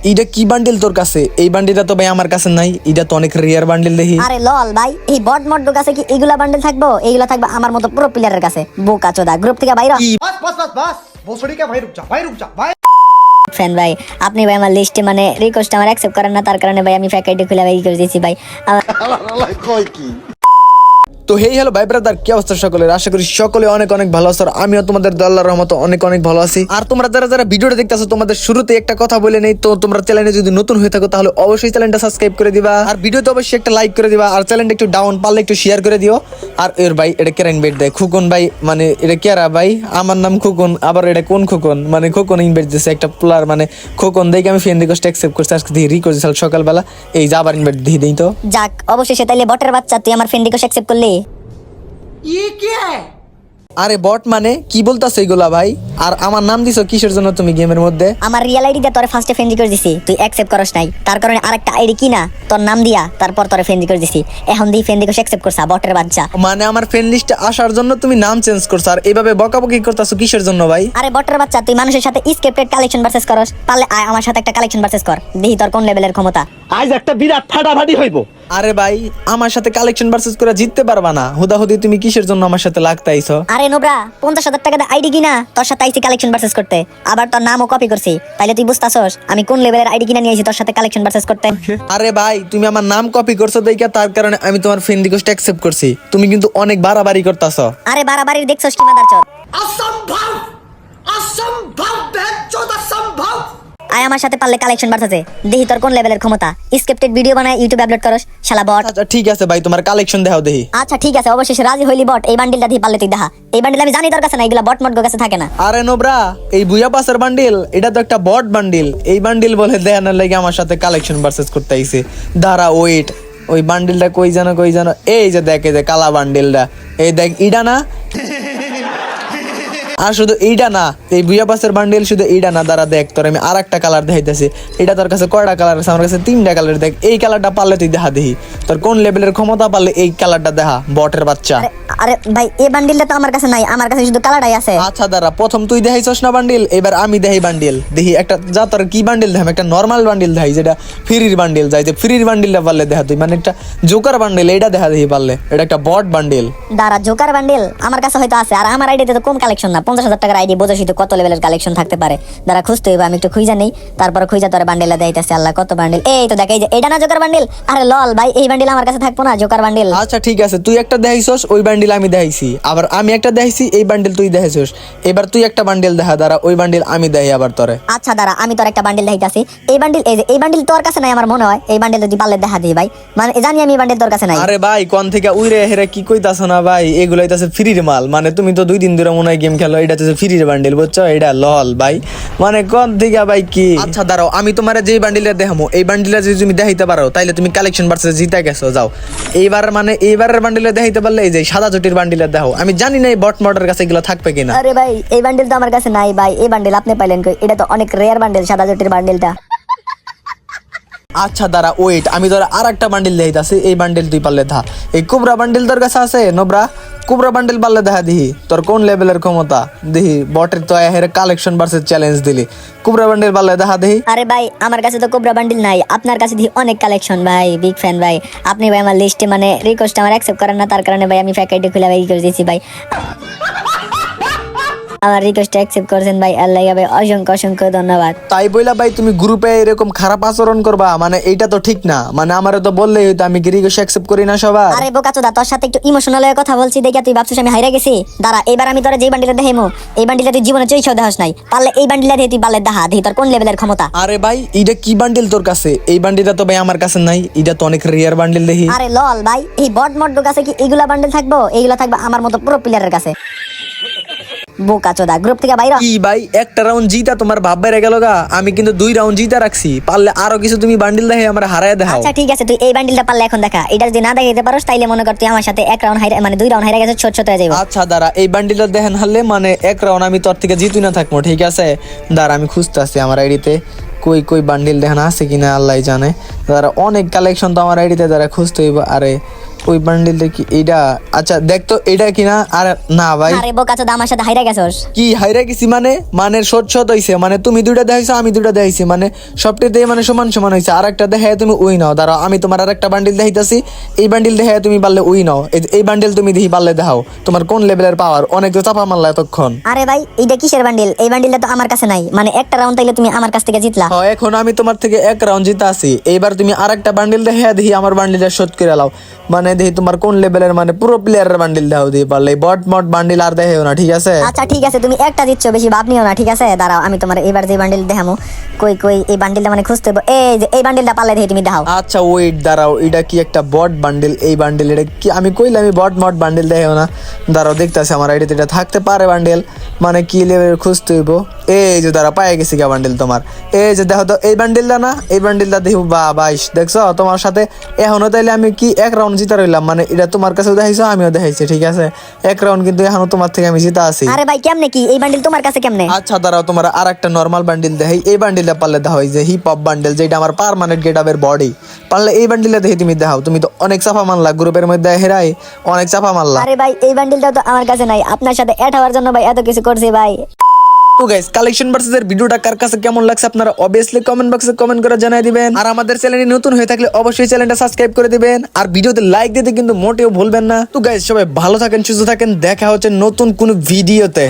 এইটা কি বান্ডিল তোর কাছে? এই বান্ডিলটা তো ভাই আমার কাছে নাই, এটা তো অনেক রেয়ার বান্ডিল দেখি। আরে লল ভাই, এই বট মড্ডুর কাছে কি এইগুলা বান্ডেল থাকবো? এইগুলা থাকবে আমার মতো প্রো প্লেয়ারের কাছে। বোকা চোদা, গ্রুপ থেকে বাইরে। बस बस बस बस भोसड़ी का भाई रुक जा भाई। ফ্যান ভাই, আপনি ভাই আমার লিস্টে মানে রিকোয়েস্ট আমার অ্যাকসেপ্ট করেন না, তার কারণে ভাই আমি ফেক আইডি খুলে ভাই করে দিয়েছি ভাই। তো হেই হ্যালো ভাই ব্রাদার, কি অবস্থা সকলের? আশা করি সকলে অনেক অনেক ভালো আছো। আর আমিও তোমাদের আল্লাহর রহমতে অনেক অনেক ভালো আছি। আর তোমরা যারা যারা ভিডিওটা দেখতেছো, তোমাদের শুরুতে একটা কথা বলে নেই, তো তোমরা চ্যানেলে যদি নতুন হয়ে থাকো তাহলে অবশ্যই চ্যানেলটা সাবস্ক্রাইব করে দিবা, আর ভিডিওতে অবশ্যই একটা লাইক করে দিবা, আর চ্যানেলটা একটু ডাউন পারলে একটু শেয়ার করে দিও। আর এর ভাই এটা কেরা ইনভাইট দেয়? খুকন ভাই, মানে এটা কেরা ভাই? আমার নাম খুকন, আবার এটা কোন খুকন? মানে খুকন ইনভাইট দিচ্ছে একটা প্লার, মানে খুকন দেখে আমি ফ্রেন্ড রিকোয়েস্ট অ্যাকসেপ্ট করছি। আজকে দিয়ে রিকোয়েস্ট সকালবেলা এই যে আবার ইনভাইট দিয়ে দিই। তো যাক, অবশেষে তাইলে বটের বাচ্চা তুই আমার ফ্রেন্ড রিকোয়েস্ট অ্যাকসেপ্ট করলি। আরে বট মানে কি বলতাছ এইগুলা ভাই? আর আমার নাম দিছো কিসের জন্য তুমি গেমের মধ্যে? আমার রিয়েল আইডি দিয়ে তোরে ফার্স্টে ফ্রেন্ড রিকোয়েস্ট দিছি, তুই অ্যাকসেপ্ট করস নাই, তার কারণে আরেকটা আইডি কিনা তোর নাম দিয়া তারপর তোরে ফ্রেন্ড রিকোয়েস্ট দিছি। এখন দি ফ্রেন্ড রিকোয়েস্ট অ্যাকসেপ্ট করছা বটের বাচ্চা। মানে আমার ফ্রেন্ড লিস্টে আসার জন্য তুমি নাম চেঞ্জ করছো, আর এইভাবে বকাবকি করতেছো কিসের জন্য ভাই? আরে বটের বাচ্চা, তুই মানুষের সাথে স্ক্রিপ্টেড কালেকশন ভার্সেস করস, পারলে আয় আমার সাথে একটা কালেকশন ভার্সেস কর, দেখি তোর কোন লেভেলের ক্ষমতা। আজ একটা বিরাট ফাটাফাটি হইব। আরে ভাই, আমার সাথে কালেকশন ভার্সেস করে জিততে পারবা না। হুদাহুদি তুমি কিসের জন্য আমার সাথে লাগতে আইছো? আরে নোবরা, 50,000 টাকা দিয়ে আইডি কিনা তোর সাথে আইছি কালেকশন ভার্সেস করতে, আবার তোর নামও কপি করছি, তাইলে তুই বুঝতাছস আমি কোন লেভেলের আইডি কিনা নিয়ে আইছি তোর সাথে কালেকশন ভার্সেস করতে। আরে ভাই, তুমি আমার নাম কপি করছো দেখে তার কারণে আমি তোমার ফ্রেন্ড রিকোয়েস্ট অ্যাকসেপ্ট করছি। তুমি কিন্তু অনেক বাড়াবাড়ি করতাছো। আরে বাড়াবাড়ির দেখছস কি মাদার চোদ? असंभव असंभव बेचोद असंभव। আয় আমার সাথে পারলে কালেকশন ভার্সেসে, দেখি তোর কোন লেভেলের ক্ষমতা। স্ক্রিপ্টেড ভিডিও বানায় ইউটিউবে আপলোড করস শালা বট। আচ্ছা ঠিক আছে ভাই, তোমার কালেকশন দেখাও দেখি। আচ্ছা ঠিক আছে, অবশেষে রাজি হইলি বট। এই বান্ডিলটা দিয়ে পারলে তুই দেখা। এই বান্ডিল আমি জানি তোর কাছে না, এগুলা বট মট কাছে থাকে না। আরে নোবরা, এই বুয়া পাসের বান্ডিল এটা তো একটা বট বান্ডিল। এই বান্ডিল বলে দেখানোর লাগে আমার সাথে কালেকশন ভার্সেস করতে আইছে। দাঁড়া ওয়েট, ওই বান্ডিলটা কই জানো কই জানো? এই যে দেখ, এই যে কালা বান্ডিলটা, এই দেখ ইডা না? আর শুধু এইটা না, এই বুয়া পাসের বান্ডিল শুধু এইটা না। দাঁড়া দেখ, তোর আমি আর একটা কালার দেখাইতেছি। এটা তোর কাছে কয়টা কালার আছে? আমার কাছে 3টা কালার। দেখ এই কালারটা পারলে তুই দেখা দেখি তোর কোন লেভেলের ক্ষমতা, পারলে এই কালারটা দেখা বটের বাচ্চা। আরে ভাই, এই বান্ডিলটা তো আমার কাছে নাই, আমার কাছে শুধু কালারটাই আছে। আচ্ছা দাঁড়া, প্রথম তুই দেখাইছস না বান্ডিল, এবার আমি দেখাই বান্ডিল। দেখি একটা যা তোর কি বান্ডিল দেখাম, একটা নর্মাল বান্ডিল দেখাই যেটা ফ্রির বান্ডিল যায়, যে ফ্রির বান্ডিলটা পারলে দেখা তুই। মানে একটা জোকার বান্ডিল এইটা দেখা দেখি পারলে, এটা একটা বট বান্ডিল। দাঁড়া, জোকার বান্ডিল আমার কাছে হয়তো আছে, আর আমার আইডিতে তো কম কালেকশন না। 50,000 টাকার আইডি, বোঝাসই তো কত লেভেলের কালেকশন থাকতে পারে। দাঁড়া খুঁজতে হইব, আমি একটু খুঁজা নেই, তারপর খুঁজা তোর বান্ডিলটা দেখাইতেছে। আল্লাহ কত বান্ডিল! এই তো দেখ, এই যে এটা না জোকার বান্ডিল? আরে লল ভাই, এই বান্ডিল আমার কাছে থাকবো না, জোকার বান্ডিল। আচ্ছা ঠিক আছে, তুই একটা দেখাইছস, ওই বান্ডিল আমি দেখাইছি। আবার আমি একটা দেখাইছি, এই বান্ডিল তুই দেখাইছস। এবার তুই একটা বান্ডিল দেখা, দাঁড়া ওই বান্ডিল আমি দেখাই আবার তোরে। আচ্ছা দাঁড়া, আমি তোর একটা বান্ডিল দেখাইতাছি। এই বান্ডিল, এই যে এই বান্ডিল তোর কাছে নাই আমার মনে হয়। এই বান্ডিল যদি পারলে দেখা দিই ভাই, মানে জানি আমি এই বান্ডিল তোর কাছে নাই। আরে ভাই, কোন থেকে উইরে হেরে কি কইতাছ না ভাই? এগুলো হইতাছে ফ্রির মাল। মানে তুমি তো 2 দিন ধরে মনে হয় গেম খেলো, এটা হচ্ছে ফ্রির বান্ডিল, বুঝছো? এটা লল ভাই, মানে কোন থেকে ভাই কি? আচ্ছা দাঁড়াও, আমি তোমার যে বান্ডিলটা দেখামো, এই বান্ডিলটা যদি তুমি দেখাইতে পারো তাইলে তুমি কালেকশন ভার্সেস জিতে গেছো। যাও এইবার, মানে এইবারের বান্ডিলটা দেখাইতে পারলে এই যে সাদা চটির বান্ডিলটা দেখো। আমি জানি না এই বট মডের কাছে এগুলো থাকবে কিনা। আরে ভাই, এই বান্ডিল তো আমার কাছে নাই ভাই। এই বান্ডিল আপনি পাইলেন কই? এটা তো অনেক রেয়ার বান্ডিল, সাদা জটির বান্ডিলটা। আচ্ছা দাঁড়া ওয়েট, আমি ধর আর একটা বান্ডিল দেখাইতাছি। এই বান্ডিল তুই পারলে ধা। এই কোবরা বান্ডিল তোর কাছে আছে নোবরা? কোবরা বান্ডিল পারলে দেখা দিহি তোর কোন লেভেলের ক্ষমতা। দেখি বটের তো হেরে কালেকশন ভার্সেস চ্যালেঞ্জ দিলি, কোবরা বান্ডিল পারলে দেখা দেখি। আরে ভাই, আমার কাছে তো কোবরা বান্ডিল নাই, আপনার কাছে দি অনেক কালেকশন ভাই। বিগ ফ্যান ভাই, আপনি ভাই আমার লিস্টে মানে রিকোয়েস্ট আমার অ্যাকসেপ্ট করেন না, তার কারণে ভাই আমি ফেক আইডি খুলে ভাই করে দিয়েছি ভাই। আমার রিকোয়েস্ট অ্যাকসেপ্ট করেছেন ভাই, আল্লাহ ভাই অসংখ্য অসংখ্য ধন্যবাদ। তাই বইলা ভাই তুমি গ্রুপে এরকম খারাপ আচরণ করবা, মানে এইটা তো ঠিক না। মানে আমারে তো বললেই হইতো, আমি কি রিকোয়েস্ট অ্যাকসেপ্ট করি না সবার? আরে বোকাচোদা, তোর সাথে একটু ইমোশনাল হয়ে কথা বলছি দেখে তুই ভাবছিস আমি হাইরা গেছি। দাঁড়া, এবার আমি তোরা যে বান্ডিলটা দেখাইমু, এই বান্ডিলটা তুই জীবনে চৈছাও দেখাস নাই, পারলে এই বান্ডিলটা দিয়ে তুই পারলে দেখা দেখি তোর কোন লেভেলের ক্ষমতা। আরে ভাই, এইটা কি বান্ডিল তোর কাছে? এই বান্ডিলটা তো ভাই আমার কাছে নাই, এটা তো অনেক রেয়ার বান্ডিল দেখি। আরে লল ভাই, এই বট মড্ডুর কাছে কি এইগুলা বান্ডিল থাকবো? এইগুলা থাকবে আমার মতো প্রো প্লেয়ারের কাছে। বোকাচোদা, গ্রুপ থেকে বাইরে। কি ভাই, একটা রাউন্ড জিতা তোমার ভাব বেড়ে গেল গা? আমি কিন্তু 2 রাউন্ড জিতা রাখছি। পারলে আরো কিছু তুমি বান্ডিল দেখে আমার হারায় দেখাও। আচ্ছা ঠিক আছে, তুই এই বান্ডিলটা পারলে এখন দেখা। এটা যদি না দেখাইতে পারোস তাইলে মনে কর তুই আমার সাথে 1 রাউন্ড হাইরা, মানে 2 রাউন্ড হাইরা গেছে, ছোট ছোট হয়ে যাবে। আচ্ছা দাঁড়া, এই বান্ডিলটা দেখেন হারলে মানে 1 রাউন্ড আমি তোর থেকে জিতুই না থাকবো, ঠিক আছে? দাঁড়া আমি খুঁজতেছি আমার আইডিতে কই কই বান্ডিল দেখেন আছে কিনা, আল্লাহ জানে। দাঁড়া অনেক কালেকশন তো আমার আইডিতে, দাঁড়া খুঁজতে হইব। আরে ওই বান্ডিলটা কি এইটা? আচ্ছা দেখ তো এটা কিনা। আর না ভাই, আরে বোকা চোদা আমার সাথে হাইরা গেছস। কি হাইরা গেছি মানে? মানে শোধ হইছে, মানে তুমি দুইটা দেখাইছো আমি দুইটা দেখাইছি, মানে সবটাতে মানে সমান সমান হইছে। আর একটা দেখায় তুমি ওই নাও। দাঁড়াও আমি তোমার আর একটা বান্ডিল দেখাইতাছি, এই বান্ডিল দেখায় তুমি পারলে ওই নাও। এই বান্ডিল তুমি দেখি পারলে দেখাও তোমার কোন লেভেলের পাওয়ার। অনেক তো চাপা মারলা এতক্ষণ। আরে ভাই এইটা কিসের বান্ডিল? এই বান্ডিলটা তো আমার কাছে নাই, মানে একটা রাউন্ড তাইলে তুমি আমার কাছ থেকে জিতলা। হ্যাঁ, এখন আমি তোমার থেকে এক রাউন্ড জিতে আছি। এইবার তুমি আর একটা বান্ডিল দেখে দেখি আমার বান্ডিলটা শোধ করে লাও। মানে দেখি তোমার কোন লেভেলের, মানে পুরো প্লেয়ারের বান্ডিল দাও দিয়ে পারলে। বট মট বান্ডিল আর দেখেও না, ঠিক আছে? আচ্ছা ঠিক আছে, তুমি একটা দিচ্ছ, বেশি ভাব নিও না, ঠিক আছে? দাঁড়াও আমি তোমার এবার যে বান্ডিল দেখামো। কই কই এই বান্ডিলটা মানে খুঁজতে হবে। এই যে এই বান্ডিলটা পারলে দেখি তুমি দেখাও। আচ্ছা ওয়েট দাঁড়াও, এটা কি একটা বট বান্ডিল? এই বান্ডিল এটা কি? আমি কইলাম আমি বট মট বান্ডিল দেখেও না। দাঁড়াও দেখতেছি আমার আইডিতে এটা থাকতে পারে বান্ডিল। মানে কি লেভেলের খুঁজতে হইব। এই যে দাঁড়া পায়ে গেছি গা বান্ডিল তোমার। এই যে দেখো তো এই বান্ডিলটা না, এই বান্ডিলটা দেখো। বা 22 দেখছো তোমার সাথে এখনো। তাইলে আমি কি এক রাউন্ড জিতা রইলাম? মানে এটা তোমার কাছেও দেখাইছো আমিও দেখাইছি, ঠিক আছে? এক রাউন্ড কিন্তু এখনো তোমার থেকে আমি জিতা আছি। আরে ভাই কেমনে কি এই বান্ডিল তোমার কাছে কেমনে? আচ্ছা দাঁড়াও তোমার আর একটা নর্মাল বান্ডিল দেখাই। এই বান্ডিলটা পারলে দেখা হয় যে হিপ হপ বান্ডিল, যেটা আমার পার্মানেন্ট গেটআপের বডি। পারলে এই বান্ডিলটা দেখে তুমি দেখাও। তুমি তো অনেক চাপা মারলা গ্রুপের মধ্যে, হেরাই অনেক চাপা মারলা। আরে ভাই এই বান্ডিলটা তো আমার কাছে নাই, আপনার সাথে অ্যাড হওয়ার জন্য ভাই এত কিছু করছি ভাই। তো গাইস, কালেকশন ভার্সেস এর ভিডিওটা কার কাছে কেমন লাগছে আপনারা অবভিয়াসলি কমেন্ট বক্সে কমেন্ট করে জানিয়ে দিবেন। আর আমাদের চ্যানেলে নতুন হয়ে থাকলে অবশ্যই চ্যানেলটা সাবস্ক্রাইব করে দিবেন। আর ভিডিওতে লাইক দিতে কিন্তু মোটেও ভুলবেন না। তো গাইস সবাই ভালো থাকেন, সুস্থ থাকেন, দেখা হচ্ছে নতুন কোনো ভিডিওতে।